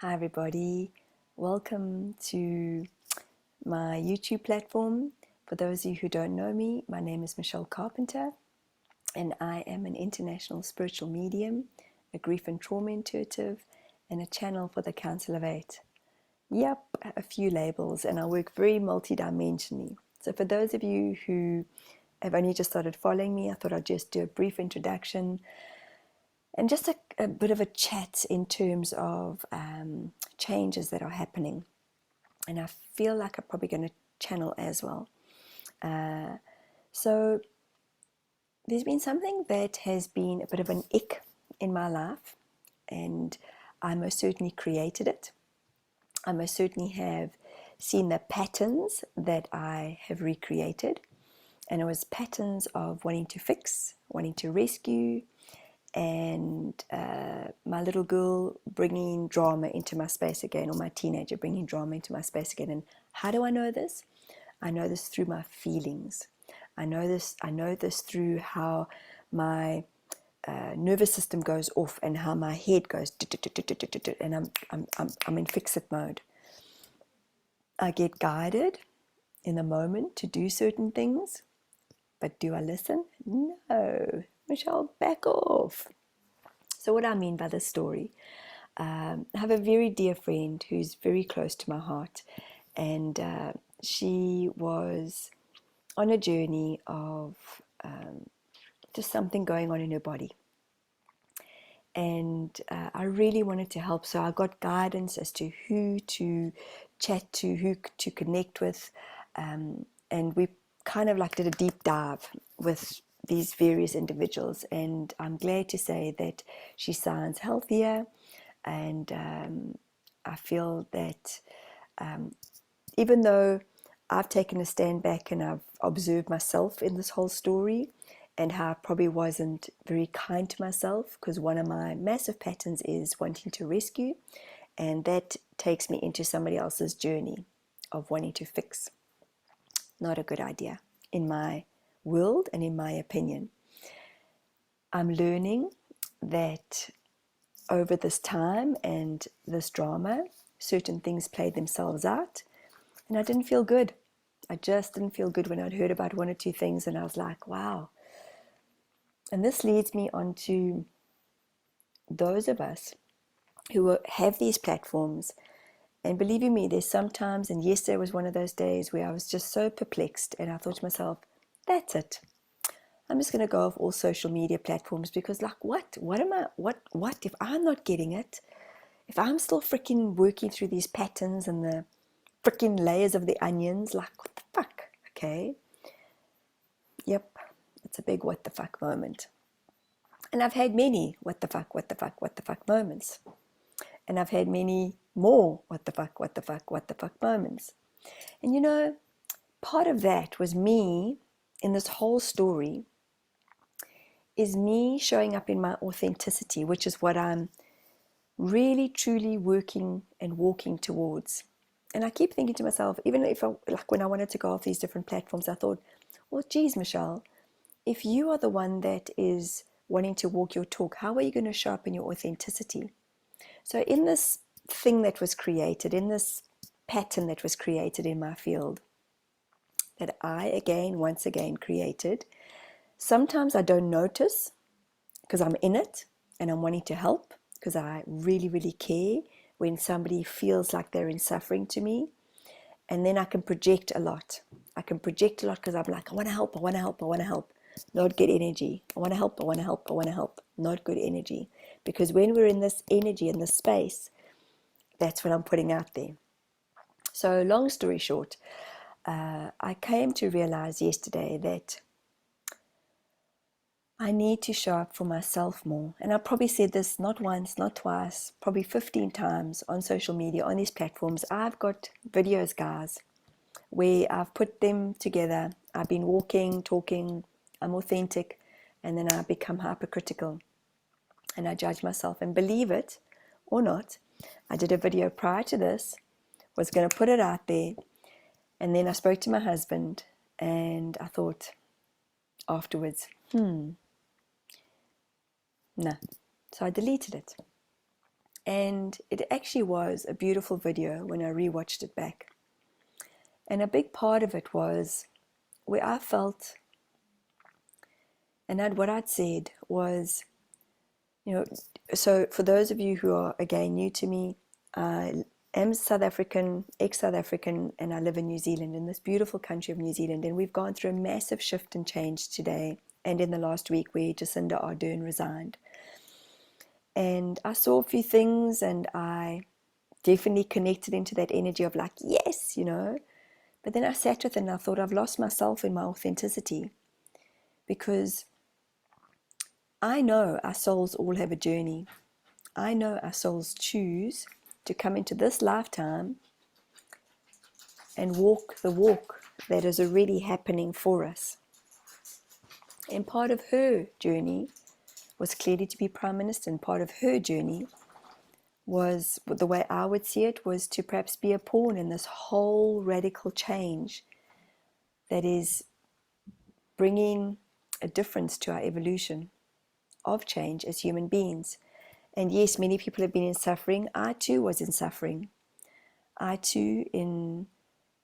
Hi everybody, welcome to my YouTube platform. For those of you who don't know me, my name is Michelle Carpenter and I am an international spiritual medium, a grief and trauma intuitive, and a channel for the Council of Eight. Yep, a few labels, and I work very multidimensionally. So for those of you who have only just started following me, I thought I'd just do a brief introduction and just a bit of a chat in terms of changes that are happening. And I feel like I'm probably going to channel as well. So there's been something that has been a bit of an ick in my life, and I most certainly created it. I most certainly have seen the patterns that I have recreated, and it was patterns of wanting to fix, wanting to rescue, and my little girl bringing drama into my space again, or my teenager bringing drama into my space again. And how do I know this? I know this through my feelings. I know this through how my nervous system goes off and how my head goes, and I'm in fix-it mode. I get guided in the moment to do certain things, but do I listen? No. Michelle, back off. So what I mean by this story, I have a very dear friend who's very close to my heart, and she was on a journey of just something going on in her body. And I really wanted to help, so I got guidance as to who to chat to, who to connect with, and we kind of like did a deep dive with these various individuals, and I'm glad to say that she sounds healthier, and I feel that even though I've taken a stand back and I've observed myself in this whole story and how I probably wasn't very kind to myself, because one of my massive patterns is wanting to rescue, and that takes me into somebody else's journey of wanting to fix. Not a good idea in my world and in my opinion. I'm learning that over this time and this drama, certain things played themselves out, and I didn't feel good. I just didn't feel good when I'd heard about one or two things, and I was like, wow. And this leads me on to those of us who have these platforms. And believe you me, there's sometimes, and yesterday was one of those days where I was just so perplexed, and I thought to myself, that's it. I'm just going to go off all social media platforms, because like what if I'm not getting it? If I'm still freaking working through these patterns and the freaking layers of the onions, like what the fuck? Okay. Yep. It's a big what the fuck moment. And I've had many what the fuck moments. And I've had many more what the fuck moments. And you know, part of that was me in this whole story is me showing up in my authenticity, which is what I'm really truly working and walking towards. And I keep thinking to myself, even if like when I wanted to go off these different platforms, I thought, well, geez, Michelle, if you are the one that is wanting to walk your talk, how are you going to show up in your authenticity? So in this thing that was created, in this pattern that was created in my field, that I once again created, sometimes I don't notice because I'm in it and I'm wanting to help, because I really, really care when somebody feels like they're in suffering to me. And then I can project a lot. I can project a lot because I'm like, I want to help, I want to help, I want to help. Not good energy. I want to help, I want to help, I want to help. Not good energy. Because when we're in this energy, in this space, that's what I'm putting out there. So long story short, I came to realize yesterday that I need to show up for myself more. And I probably said this not once, not twice, probably 15 times on social media, on these platforms. I've got videos, guys, where I've put them together. I've been walking, talking, I'm authentic, and then I become hypercritical. And I judge myself. And believe it or not, I did a video prior to this, was going to put it out there. And then I spoke to my husband, and I thought afterwards, no. So I deleted it. And it actually was a beautiful video when I rewatched it back. And a big part of it was where I felt, and what I'd said was, so for those of you who are again new to me, I am South African, ex-South African, and I live in New Zealand, in this beautiful country of New Zealand. And we've gone through a massive shift and change today and in the last week, where Jacinda Ardern resigned. And I saw a few things, and I definitely connected into that energy of like, yes, But then I sat with it and I thought, I've lost myself in my authenticity, because I know our souls all have a journey. I know our souls choose to come into this lifetime and walk the walk that is already happening for us. And part of her journey was clearly to be Prime Minister, and part of her journey was, the way I would see it, was to perhaps be a pawn in this whole radical change that is bringing a difference to our evolution of change as human beings. And yes, many people have been in suffering. I too was in suffering. I too, in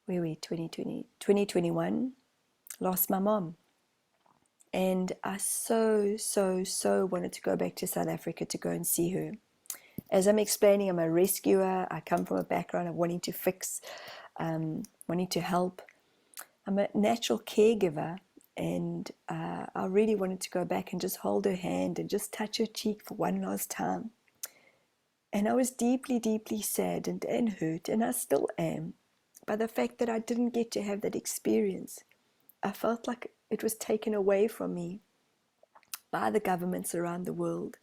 2021, lost my mom. And I so wanted to go back to South Africa to go and see her. As I'm explaining, I'm a rescuer. I come from a background of wanting to fix, wanting to help. I'm a natural caregiver, and I really wanted to go back and just hold her hand and just touch her cheek for one last time. And I was deeply saddened and hurt, and I still am, by the fact that I didn't get to have that experience. I felt like it was taken away from me by the governments around the world.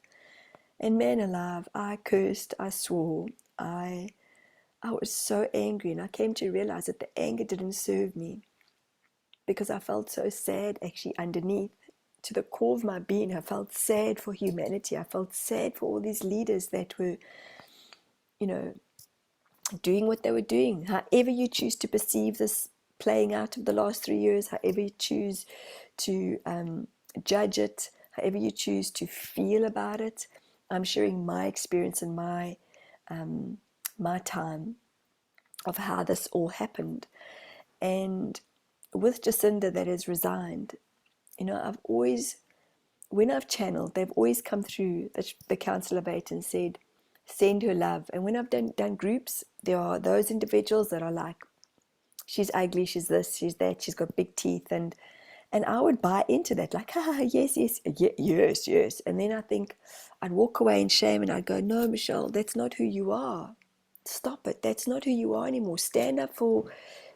And man alive, I cursed, I swore, I was so angry, and I came to realize that the anger didn't serve me, because I felt so sad actually underneath. To the core of my being, I felt sad for humanity. I felt sad for all these leaders that were, doing what they were doing. However you choose to perceive this playing out of the last 3 years, however you choose to judge it, however you choose to feel about it, I'm sharing my experience and my time of how this all happened. And with Jacinda that has resigned, I've always, when I've channeled, they've always come through the Council of Eight and said, send her love. And when I've done groups, there are those individuals that are like, she's ugly, she's this, she's that, she's got big teeth, and I would buy into that, like, yes. And then I think I'd walk away in shame, and I'd go, no, Michelle, that's not who you are. Stop it. That's not who you are anymore. Stand up for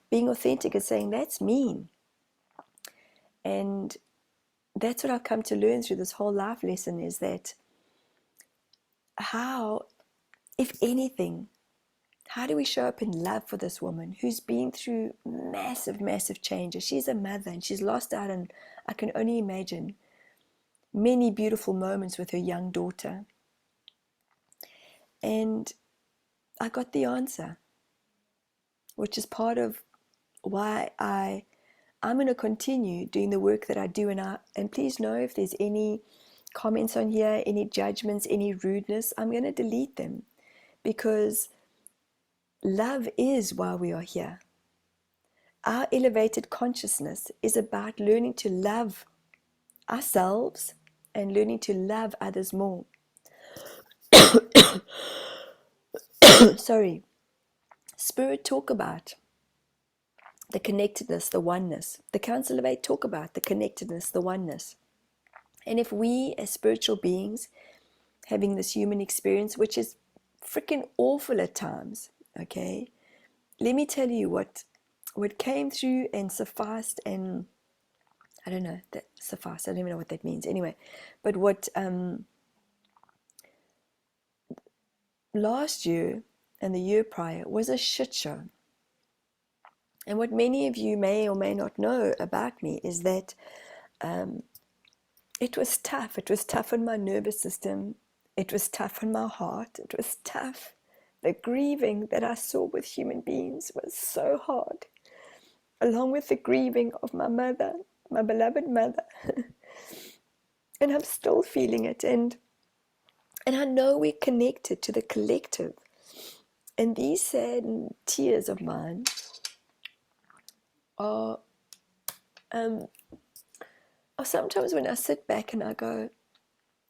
being authentic and saying, that's mean. And that's what I've come to learn through this whole life lesson, is that how, if anything, how do we show up in love for this woman who's been through massive changes? She's a mother, and she's lost out on, I can only imagine, many beautiful moments with her young daughter. And I got the answer, which is part of why I'm going to continue doing the work that I do. And please know, if there's any comments on here, any judgments, any rudeness, I'm going to delete them, because love is why we are here. Our elevated consciousness is about learning to love ourselves and learning to love others more. Sorry. Spirit talk about the connectedness, the oneness. The Council of Eight talk about the connectedness, the oneness. And if we as spiritual beings having this human experience, which is freaking awful at times, okay, let me tell you what came through and sufficed, and I don't know, that suffice, I don't even know what that means anyway, but what last year and the year prior was a shit show. And what many of you may or may not know about me is that it was tough. It was tough on my nervous system. It was tough on my heart. It was tough. The grieving that I saw with human beings was so hard, along with the grieving of my mother, my beloved mother. And I'm still feeling it. And And I know we're connected to the collective. And these sad tears of mine are, are sometimes when I sit back and I go,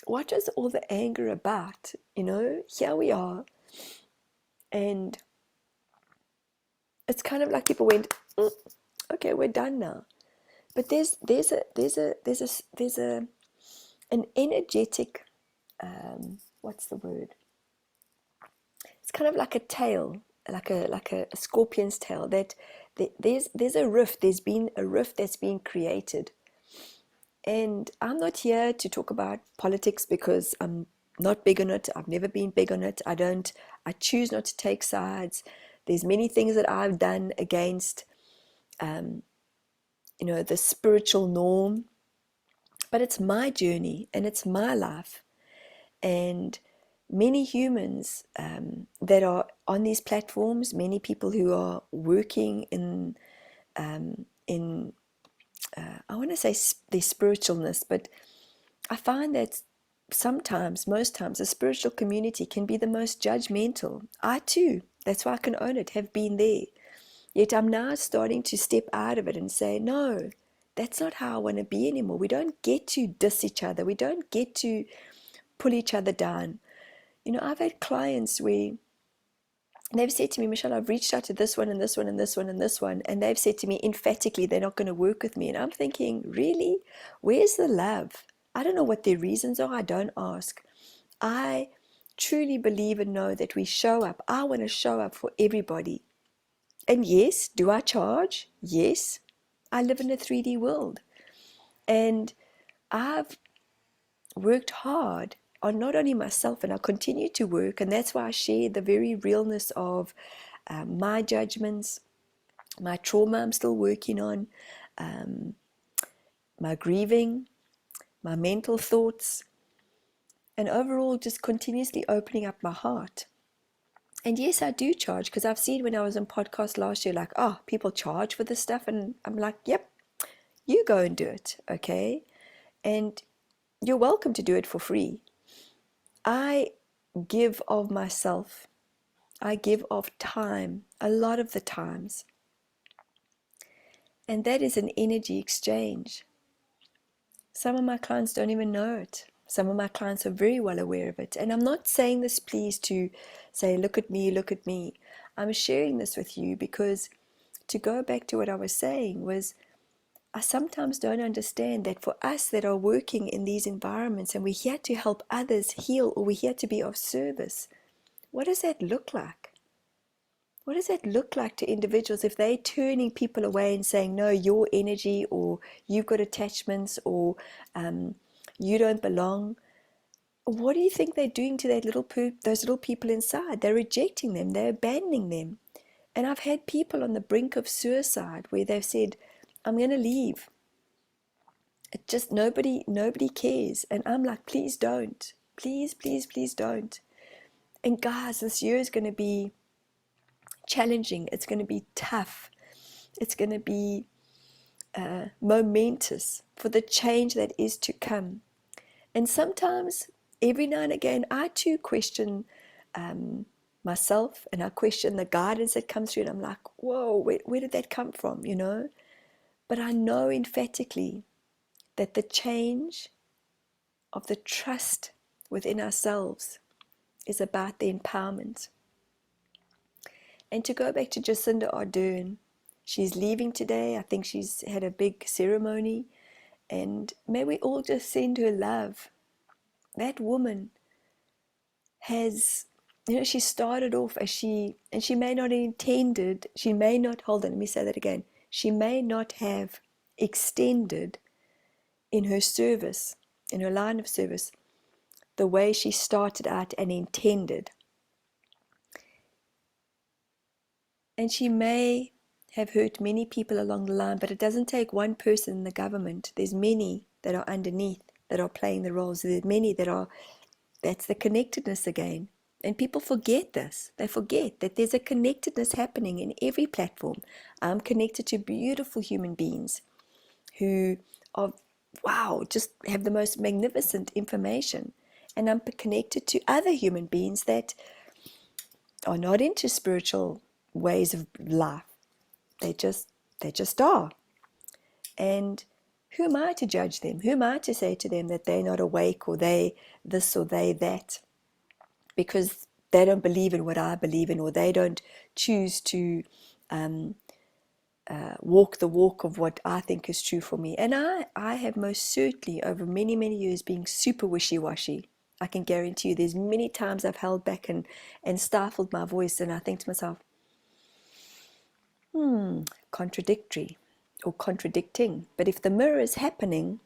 what is all the anger about? You know, here we are. And it's kind of like people went, okay, we're done now. But there's an energetic, what's the word? It's kind of like a tail, like a scorpion's tail. That there's a rift. There's been a rift that's been created. And I'm not here to talk about politics because I'm not big on it. I've never been big on it. I choose not to take sides. There's many things that I've done against, the spiritual norm. But it's my journey and it's my life. And many humans that are on these platforms, many people who are working in I want to say their spiritualness, but I find that sometimes, most times, the spiritual community can be the most judgmental. I too, that's why I can own it, have been there. Yet I'm now starting to step out of it and say, no, that's not how I want to be anymore. We don't get to diss each other. We don't get to pull each other down. I've had clients where they've said to me, Michelle, I've reached out to this one and this one and this one and this one. And they've said to me emphatically, they're not going to work with me. And I'm thinking, really? Where's the love? I don't know what their reasons are. I don't ask. I truly believe and know that we show up. I want to show up for everybody. And yes, do I charge? Yes. I live in a 3D world. And I've worked hard on not only myself, and I continue to work, and that's why I share the very realness of my judgments, my trauma I'm still working on, my grieving, my mental thoughts, and overall just continuously opening up my heart. And yes, I do charge, because I've seen when I was on podcast last year, like, oh, people charge for this stuff, and I'm like, yep, you go and do it, okay? And you're welcome to do it for free. I give of myself. I give of time, a lot of the times. And that is an energy exchange. Some of my clients don't even know it. Some of my clients are very well aware of it. And I'm not saying this, please, to say, look at me, look at me. I'm sharing this with you because, to go back to what I was saying, was I sometimes don't understand that for us that are working in these environments and we're here to help others heal, or we're here to be of service, what does that look like? What does that look like to individuals if they're turning people away and saying, no, your energy, or you've got attachments, or you don't belong? What do you think they're doing to those little people inside? They're rejecting them. They're abandoning them. And I've had people on the brink of suicide where they've said, I'm going to leave. It just, nobody cares. And I'm like, please don't. Please, please, please don't. And guys, this year is going to be challenging. It's going to be tough. It's going to be momentous for the change that is to come. And sometimes, every now and again, I too question myself, and I question the guidance that comes through, and I'm like, whoa, where did that come from, But I know emphatically that the change of the trust within ourselves is about the empowerment. And to go back to Jacinda Ardern, she's leaving today. I think she's had a big ceremony. And may we all just send her love. That woman has, she started off as she may not have intended, hold on, let me say that again. She may not have extended in her service, in her line of service, the way she started out and intended. And she may have hurt many people along the line, but it doesn't take one person in the government. There's many that are underneath that are playing the roles. There's many that's the connectedness again. And people forget this. They forget that there's a connectedness happening in every platform. I'm connected to beautiful human beings who are, wow, just have the most magnificent information. And I'm connected to other human beings that are not into spiritual ways of life. They just are. And who am I to judge them? Who am I to say to them that they're not awake, or they this or they that, because they don't believe in what I believe in, or they don't choose to walk the walk of what I think is true for me. And I have most certainly, over many, many years, being super wishy-washy. I can guarantee you there's many times I've held back and stifled my voice, and I think to myself, contradictory or contradicting. But if the mirror is happening,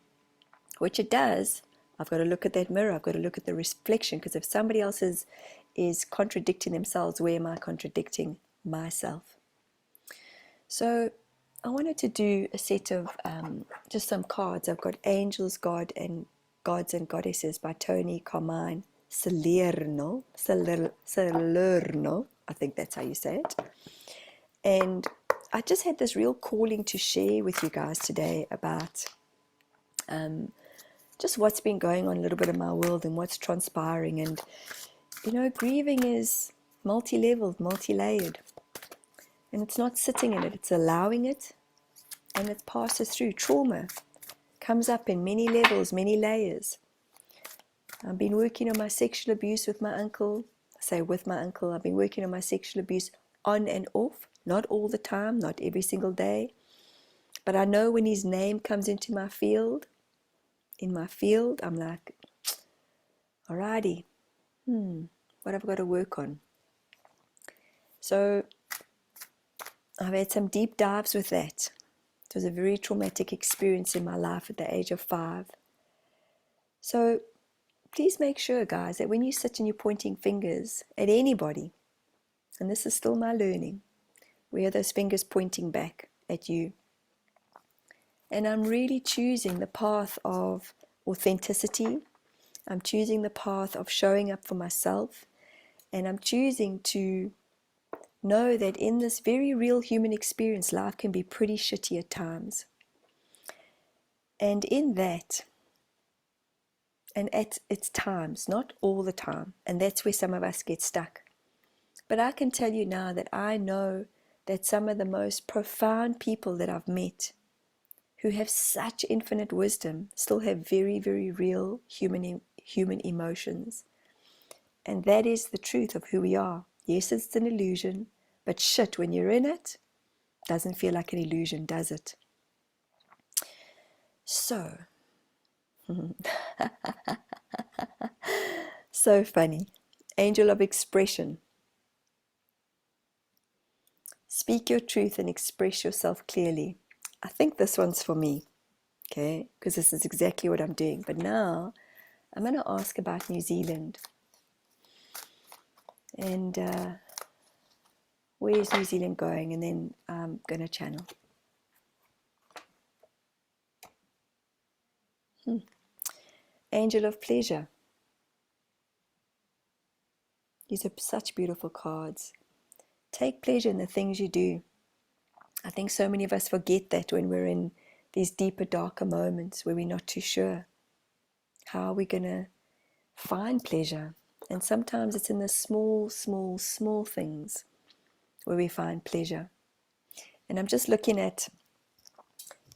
which it does, I've got to look at that mirror. I've got to look at the reflection, because if somebody else is contradicting themselves, where am I contradicting myself? So I wanted to do a set of just some cards. I've got Angels, God, and Gods and Goddesses by Tony Carmine Salerno. Salerno, I think that's how you say it. And I just had this real calling to share with you guys today about just what's been going on a little bit in my world and what's transpiring. And, you know, grieving is multi-leveled, multi-layered. And it's not sitting in it, it's allowing it, and it passes through. Trauma comes up in many levels, many layers. I've been working on my sexual abuse with my uncle. I say with my uncle. I've been working on my sexual abuse on and off, not all the time, not every single day. But I know when his name comes into my field, I'm like, alrighty, what have I got to work on? So I've had some deep dives with that. It was a very traumatic experience in my life at the age of 5. So please make sure, guys, that when you sit and you're pointing fingers at anybody, and this is still my learning, where are those fingers pointing back at you? And I'm really choosing the path of authenticity. I'm choosing the path of showing up for myself. And I'm choosing to know that in this very real human experience, life can be pretty shitty at times. And in that, and at its times, not all the time, and that's where some of us get stuck. But I can tell you now that I know that some of the most profound people that I've met, who have such infinite wisdom, still have very, very real human emotions. And that is the truth of who we are. Yes, it's an illusion, but shit, when you're in it, doesn't feel like an illusion, does it? So, so funny. Angel of expression. Speak your truth and express yourself clearly. I think this one's for me, okay? Because this is exactly what I'm doing. But now, I'm going to ask about New Zealand. And where is New Zealand going? And then I'm going to channel. Angel of pleasure. These are such beautiful cards. Take pleasure in the things you do. I think so many of us forget that when we're in these deeper, darker moments where we're not too sure. How are we going to find pleasure? And sometimes it's in the small, small, small things where we find pleasure. And I'm just looking at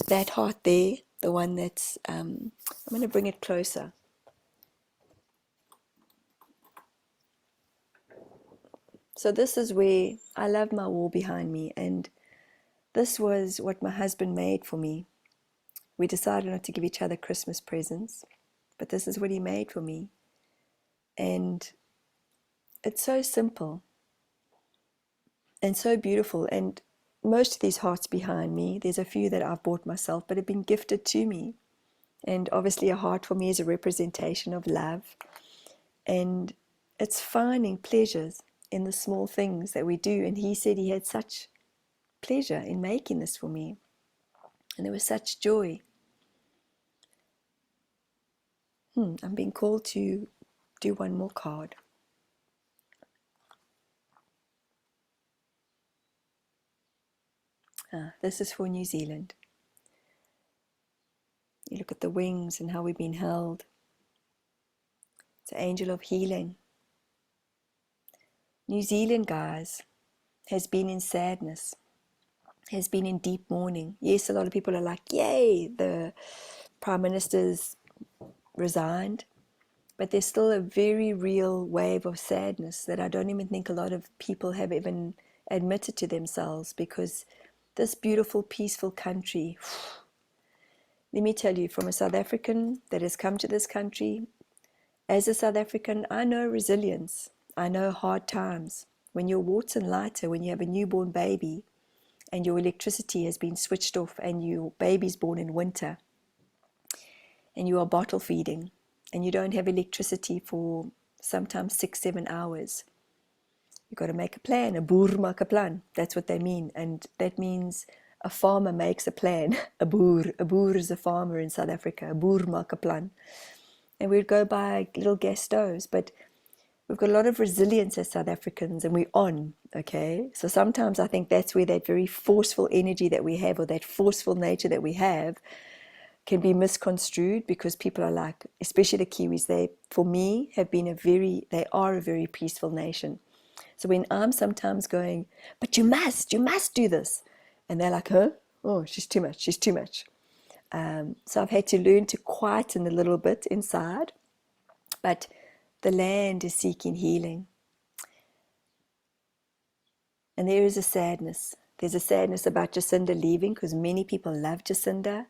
that heart there, the one that's, I'm going to bring it closer. So this is where I love my wall behind me, and this was what my husband made for me. We decided not to give each other Christmas presents, but this is what he made for me. And it's so simple and so beautiful. And most of these hearts behind me, there's a few that I've bought myself, but have been gifted to me. And obviously a heart for me is a representation of love. And it's finding pleasures in the small things that we do. And he said he had such pleasure in making this for me. And there was such joy. I'm being called to do one more card. This is for New Zealand. You look at the wings and how we've been held. It's an angel of healing. New Zealand, guys, has been in sadness, has been in deep mourning. Yes, a lot of people are like, yay, the Prime Minister's resigned. But there's still a very real wave of sadness that I don't even think a lot of people have even admitted to themselves, because this beautiful, peaceful country, let me tell you, from a South African that has come to this country, as a South African, I know resilience. I know hard times. When your warts and lighter, when you have a newborn baby and your electricity has been switched off and your baby's born in winter and you are bottle feeding and you don't have electricity for sometimes 6-7 hours, you've got to make a plan. A boer maak 'n plan. That's what they mean. And that means a farmer makes a plan. A boer is a farmer in South Africa. A boer maak 'n plan. And we'd go by little gas stoves, but we've got a lot of resilience as South Africans, and we're on, okay? So sometimes I think that's where that very forceful energy that we have, or that forceful nature that we have, can be misconstrued, because people are like, especially the Kiwis, they, for me, they are a very peaceful nation. So when I'm sometimes going, but you must do this. And they're like, huh? Oh, she's too much. So I've had to learn to quieten a little bit inside, but the land is seeking healing. And there is a sadness. There's a sadness about Jacinda leaving, because many people love Jacinda.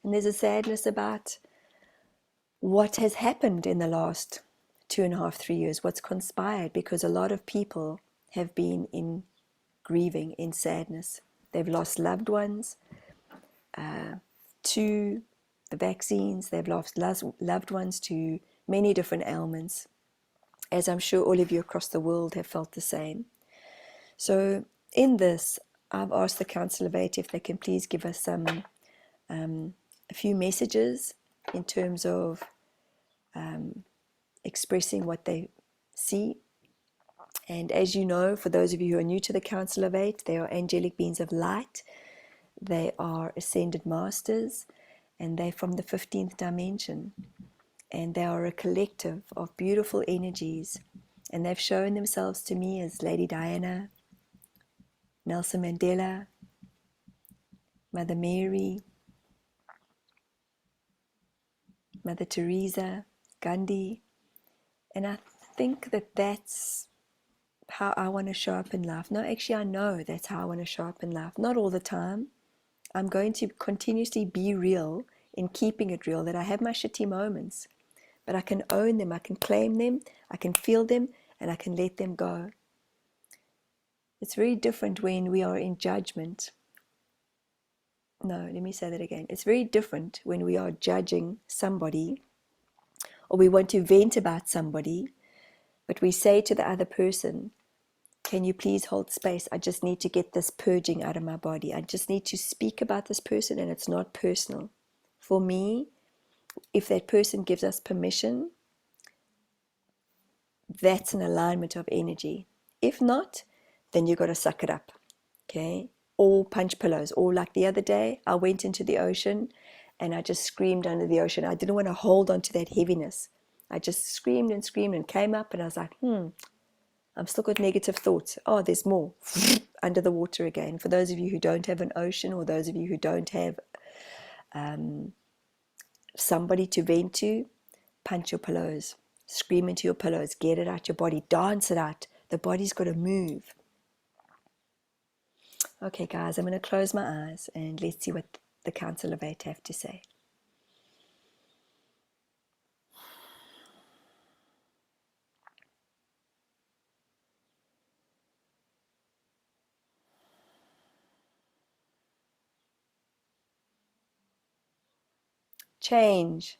And there's a sadness about what has happened in the last 2.5, 3 years, what's conspired, because a lot of people have been in grieving, in sadness. They've lost loved ones to the vaccines. They've lost loved ones to many different ailments, as I'm sure all of you across the world have felt the same. So in this, I've asked the Council of Eight if they can please give us a few messages in terms of expressing what they see. And as you know, for those of you who are new to the Council of Eight, they are angelic beings of light. They are ascended masters, and they're from the 15th dimension. And they are a collective of beautiful energies. And they've shown themselves to me as Lady Diana, Nelson Mandela, Mother Mary, Mother Teresa, Gandhi. And I think that that's how I want to show up in life. No, actually, I know that's how I want to show up in life. Not all the time. I'm going to continuously be real in keeping it real, that I have my shitty moments, but I can own them, I can claim them, I can feel them, and I can let them go. It's very different when we are in judgment. No, let me say that again. It's very different when we are judging somebody, or we want to vent about somebody, but we say to the other person, can you please hold space? I just need to get this purging out of my body. I just need to speak about this person, and it's not personal. For me, if that person gives us permission, that's an alignment of energy. If not, then you got to suck it up, okay? Or punch pillows. Or like the other day, I went into the ocean and I just screamed under the ocean. I didn't want to hold on to that heaviness. I just screamed and came up, and I was like, I'm still got negative thoughts. Oh, there's more. Under the water again. For those of you who don't have an ocean, or those of you who don't have somebody to vent to, punch your pillows. Scream into your pillows. Get it out your body. Dance it out. The body's got to move. Okay, guys, I'm going to close my eyes and let's see what the Council of Eight have to say. Change.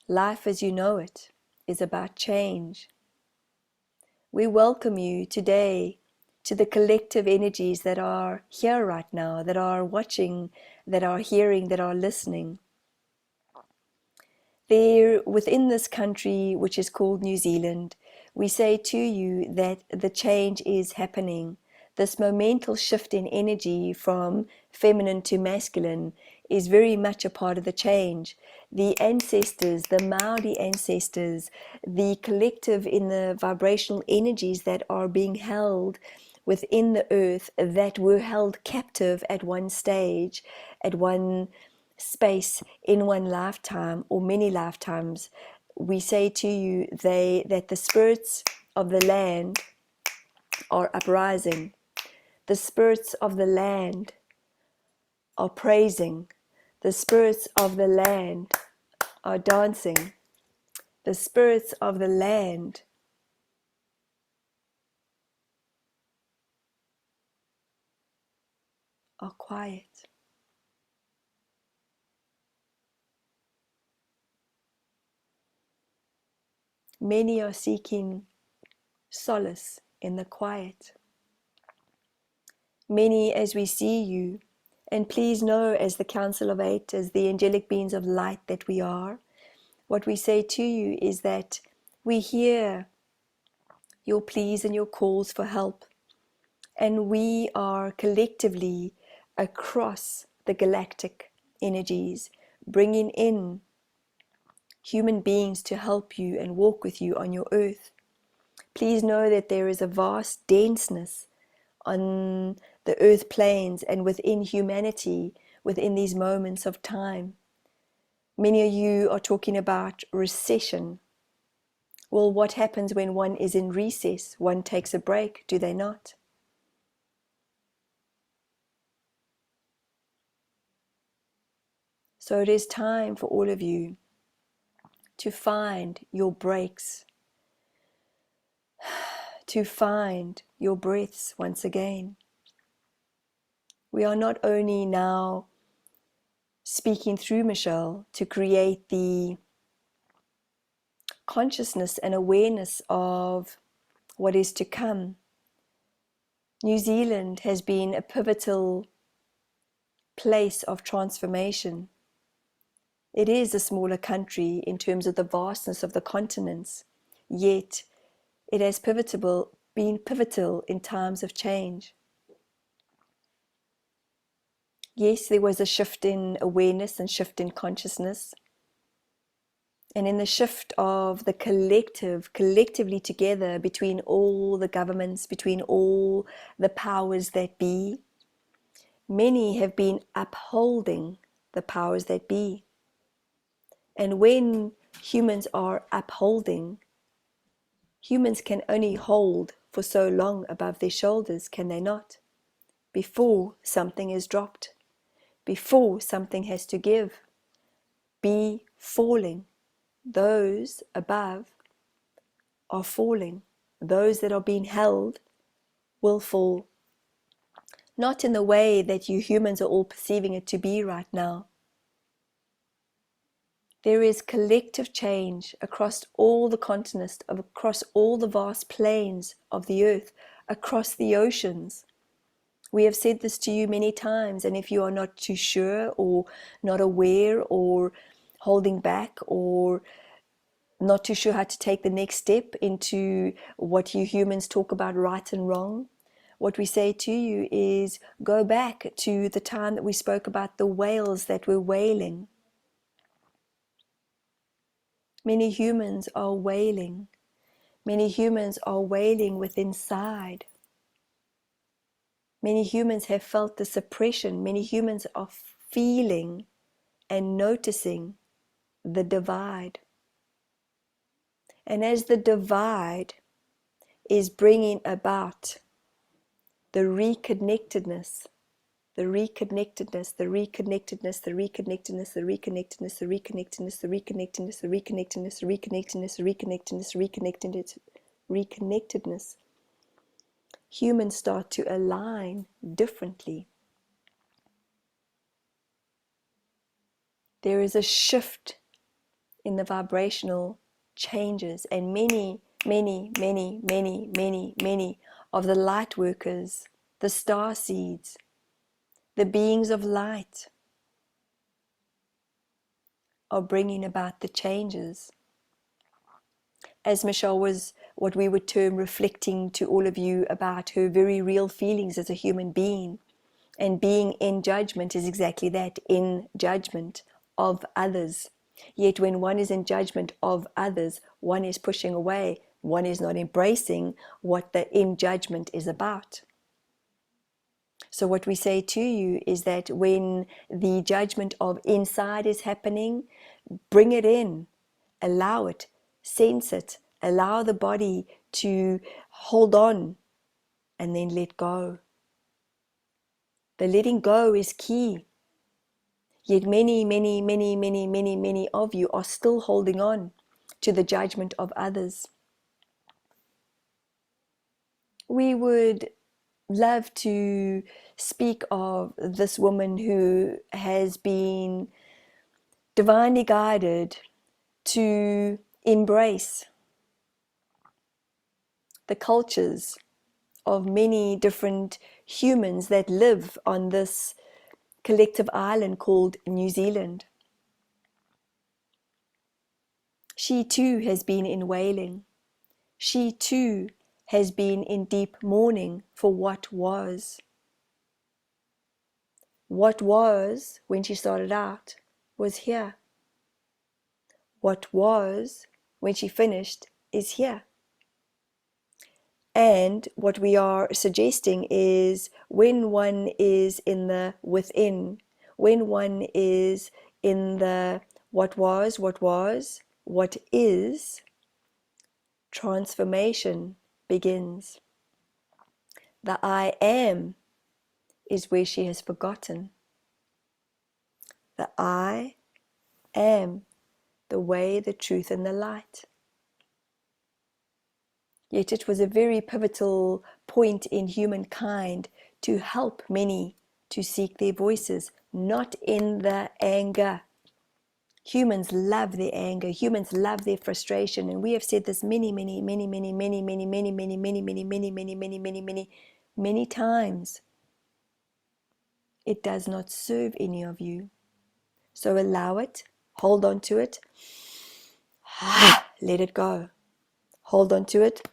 Life as you know it is about change. We welcome you today to the collective energies that are here right now, that are watching, that are hearing, that are listening. There, within this country, which is called New Zealand, we say to you that the change is happening. This momental shift in energy from feminine to masculine, is very much a part of the change. The ancestors, the Maori ancestors, the collective in the vibrational energies that are being held within the earth, that were held captive at one stage, at one space, in one lifetime or many lifetimes, we say to you that the spirits of the land are uprising. The spirits of the land are praising. The spirits of the land are dancing. The spirits of the land are quiet. Many are seeking solace in the quiet. Many, as we see you, and please know, as the Council of Eight, as the angelic beings of light that we are, what we say to you is that we hear your pleas and your calls for help, and we are collectively across the galactic energies bringing in human beings to help you and walk with you on your earth. Please know that there is a vast denseness on the earth planes and within humanity, within these moments of time. Many of you are talking about recession. Well, what happens when one is in recess? One takes a break, do they not? So it is time for all of you to find your breaks, to find your breaths once again. We are not only now speaking through Michelle to create the consciousness and awareness of what is to come. New Zealand has been a pivotal place of transformation. It is a smaller country in terms of the vastness of the continents, yet it has been pivotal in times of change. Yes, there was a shift in awareness and shift in consciousness. And in the shift of the collectively together between all the governments, between all the powers that be, many have been upholding the powers that be. And when humans are upholding, humans can only hold for so long above their shoulders, can they not? Before something is dropped, before something has to give, be falling. Those above are falling. Those that are being held will fall. Not in the way that you humans are all perceiving it to be right now. There is collective change across all the continents, across all the vast plains of the earth, across the oceans. We have said this to you many times, and if you are not too sure or not aware or holding back or not too sure how to take the next step into what you humans talk about right and wrong, what we say to you is go back to the time that we spoke about the whales that were wailing. Many humans are wailing. Many humans are wailing within inside. Many humans have felt the suppression. Many humans are feeling and noticing the divide. And as the divide is bringing about the reconnectedness, the reconnectedness, the reconnectedness, the reconnectedness, the reconnectedness, the reconnectedness, the reconnectedness, the reconnectedness, the reconnectedness, the reconnectedness, reconnectedness, reconnectedness, humans start to align differently. There is a shift in the vibrational changes, and many of the light workers, the star seeds, the beings of light are bringing about the changes. As Michelle was what we would term reflecting to all of you about her very real feelings as a human being, And being in judgment is exactly that, in judgment of others. Yet when one is in judgment of others, one is pushing away, one is not embracing what the in judgment is about. So what we say to you is that when the judgment of inside is happening, bring it in, allow it, sense it, allow the body to hold on, and then let go. The letting go is key. Yet many, many, many, many, many, many of you are still holding on to the judgment of others. We would love to speak of this woman who has been divinely guided to embrace the cultures of many different humans that live on this collective island called New Zealand. She too has been in wailing. She too has been in deep mourning for what was. What was, when she started out, was here. What was, when she finished, is here. And what we are suggesting is when one is in the within, when one is in the what was, what is, transformation begins. The I am is where she has forgotten. The I am the way, the truth, and the light. Yet it was a very pivotal point in humankind to help many to seek their voices, not in the anger. Humans love their anger. Humans love their frustration. And we have said this many times. It does not serve any of you. So allow it, hold on to it, let it go. Hold on to it,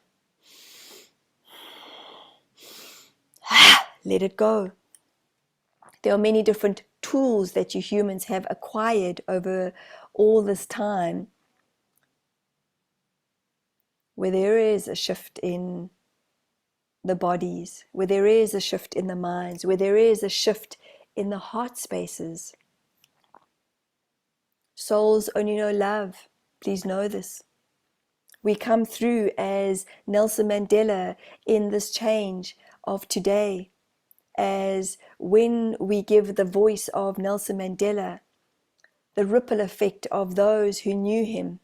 let it go. There are many different tools that you humans have acquired over all this time, where there is a shift in the bodies, where there is a shift in the minds, where there is a shift in the heart spaces. Souls only know love. Please know this. We come through as Nelson Mandela in this change of today, as when we give the voice of Nelson Mandela, the ripple effect of those who knew him.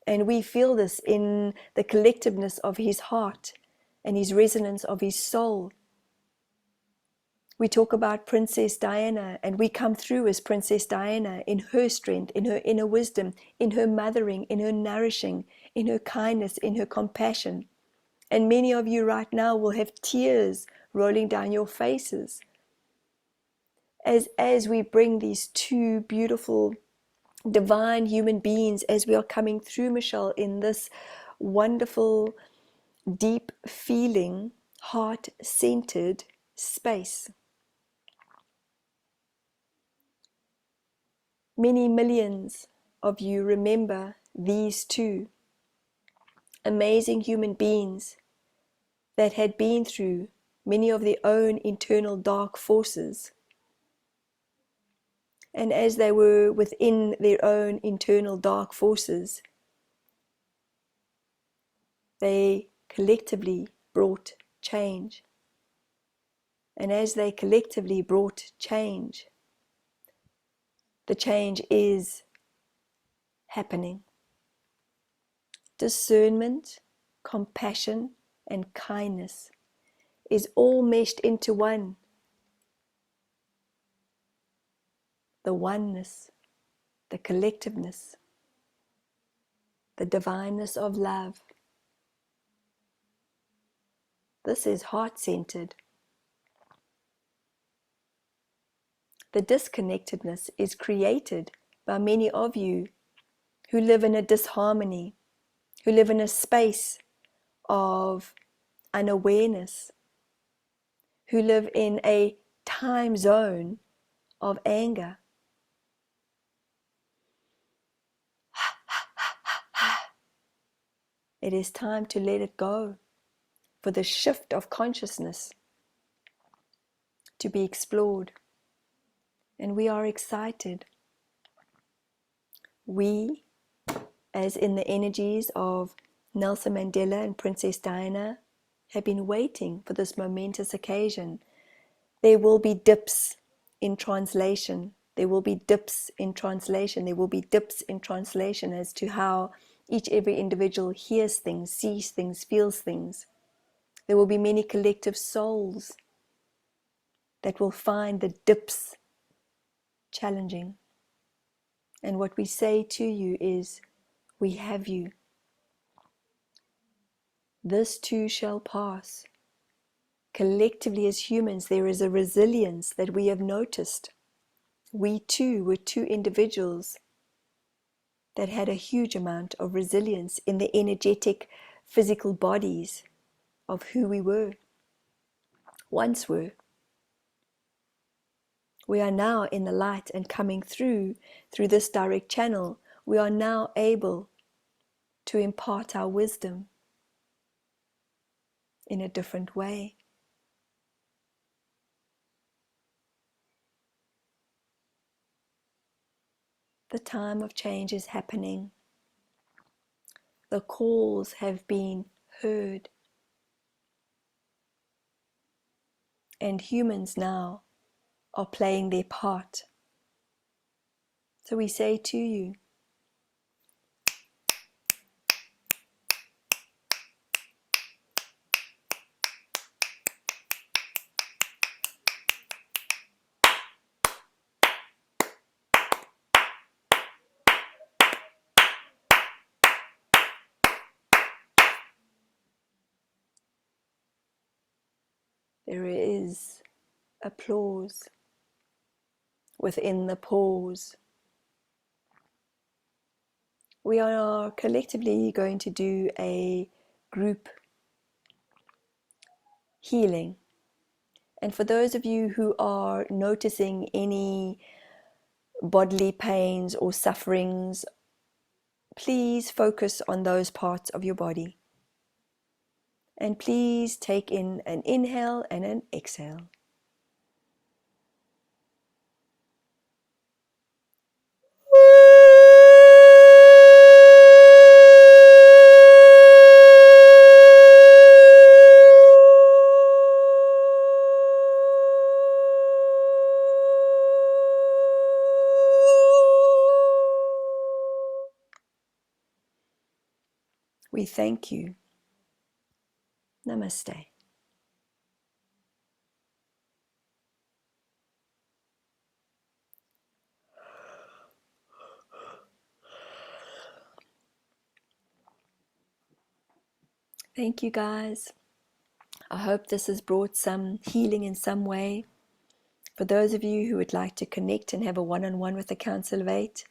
And we feel this in the collectiveness of his heart and his resonance of his soul. We talk about Princess Diana, and we come through as Princess Diana in her strength, in her inner wisdom, in her mothering, in her nourishing, in her kindness, in her compassion. And many of you right now will have tears rolling down your faces as we bring these two beautiful divine human beings, as we are coming through, Michelle, in this wonderful, deep feeling, heart-centered space. Many millions of you remember these two amazing human beings that had been through many of their own internal dark forces. And as they were within their own internal dark forces, they collectively brought change. And as they collectively brought change, the change is happening. Discernment, compassion, and kindness is all meshed into one. The oneness, the collectiveness, the divineness of love. This is heart-centered. The disconnectedness is created by many of you who live in a disharmony, who live in a space of unawareness, who live in a time zone of anger. It is time to let it go, for the shift of consciousness to be explored. And we are excited. We, as in the energies of Nelson Mandela and Princess Diana, have been waiting for this momentous occasion. There will be dips in translation. There will be dips in translation. There will be dips in translation as to how every individual hears things, sees things, feels things. There will be many collective souls that will find the dips challenging. And what we say to you is, we have you. This too shall pass. Collectively as humans, there is a resilience that we have noticed. We too were two individuals that had a huge amount of resilience in the energetic, physical bodies of who we were, once were. We are now in the light and coming through this direct channel. We are now able to impart our wisdom in a different way. The time of change is happening. The calls have been heard. And humans now are playing their part. So we say to you, there is applause within the pause. We are collectively going to do a group healing. And for those of you who are noticing any bodily pains or sufferings, please focus on those parts of your body. And please take in an inhale and an exhale. We thank you. Namaste. Thank you, guys. I hope this has brought some healing in some way. For those of you who would like to connect and have a one-on-one with the Council of Eight,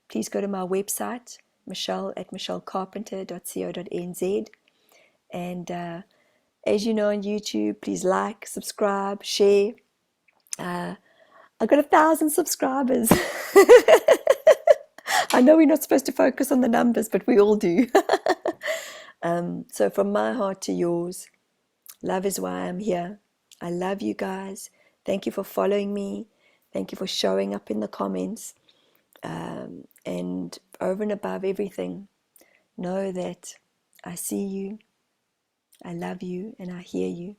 please go to my website, michelle@michellecarpenter.co.nz. And as you know on YouTube, please like, subscribe, share. I got 1,000 subscribers. I know we're not supposed to focus on the numbers, but we all do. So from my heart to yours, love is why I'm here. I love you guys. Thank you for following me. Thank you for showing up in the comments. And over and above everything, know that I see you, I love you, and I hear you.